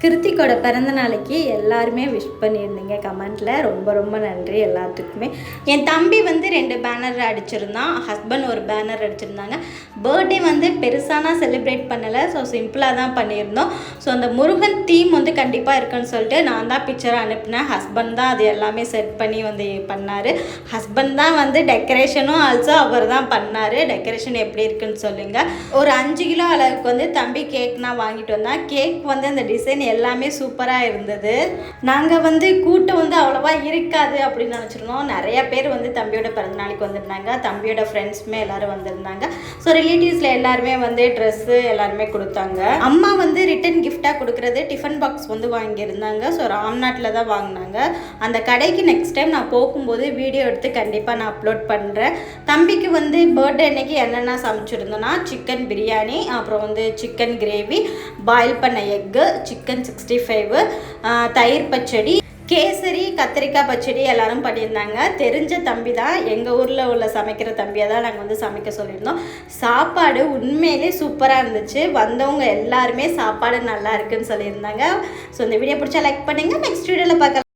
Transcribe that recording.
கிருத்திக்கோட பிறந்த நாளைக்கு எல்லாருமே விஷ் பண்ணியிருந்தீங்க கமெண்ட்டில். ரொம்ப ரொம்ப நன்றி எல்லாத்துக்குமே. என் தம்பி வந்து 2 பேனர் அடிச்சிருந்தான், ஹஸ்பண்ட் ஒரு பேனர் அடிச்சிருந்தாங்க. பர்த்டே வந்து பெருசானா செலிப்ரேட் பண்ணலை, ஸோ சிம்பிளாக தான் பண்ணியிருந்தோம். ஸோ அந்த முருகன் தீம் வந்து கண்டிப்பாக இருக்குன்னு சொல்லிட்டு நான் தான் பிக்சரை அனுப்பினேன். ஹஸ்பண்ட் தான் அது எல்லாமே செட் பண்ணி வந்து பண்ணார். ஹஸ்பண்ட் தான் வந்து டெக்கரேஷனும் ஆல்சோ அவர் தான் பண்ணார். டெக்கரேஷன் எப்படி இருக்குன்னு சொல்லுங்கள். ஒரு 5 கிலோ அளவுக்கு வந்து தம்பி கேக்னா வாங்கிட்டு வந்தான். கேக் வந்து அந்த டிசைன் எல்லாமே சூப்பராக இருந்தது. நாங்கள் வந்து கூட்டம் வந்து அவ்வளோவா இருக்காது அப்படின்னு நினச்சிருந்தோம். நிறைய பேர் வந்து தம்பியோட பிறந்தநாளைக்கு வந்திருந்தாங்க. தம்பியோட ஃப்ரெண்ட்ஸுமே எல்லோரும் வந்திருந்தாங்க. ஸோ ரிலேட்டிவ்ஸில் எல்லாருமே வந்து ட்ரெஸ்ஸு எல்லாருமே கொடுத்தாங்க. அம்மா வந்து ரிட்டன் கிஃப்டாக கொடுக்குறது டிஃபன் பாக்ஸ் வந்து வாங்கியிருந்தாங்க. ஸோ ராம்நாட்டில் தான் வாங்கினாங்க. அந்த கடைக்கு நெக்ஸ்ட் டைம் நான் போகும்போது வீடியோ எடுத்து கண்டிப்பாக நான் அப்லோட் பண்ணுறேன். தம்பிக்கு வந்து பர்த்டே அன்னைக்கு என்னென்ன சமைச்சிருந்தோன்னா சிக்கன் பிரியாணி, அப்புறம் வந்து சிக்கன் கிரேவி, பாயில் பண்ண எக்கு, சிக்கன் 65, தயிர் பச்சடி, கேசரி, கத்திரிக்காய் பச்சடி எல்லாரும் பண்ணியிருந்தாங்க. தெரிஞ்ச தம்பி தான், எங்கள் ஊரில் உள்ள சமைக்கிற தம்பியை தான் நாங்கள் வந்து சமைக்க சொல்லியிருந்தோம். சாப்பாடு உண்மையிலே சூப்பராக இருந்துச்சு. வந்தவங்க எல்லாருமே சாப்பாடு நல்லா இருக்குன்னு சொல்லியிருந்தாங்க. ஸோ இந்த வீடியோ பிடிச்சா லைக் பண்ணுங்கள். நெக்ஸ்ட் வீடியோவில் பார்க்கலாம்.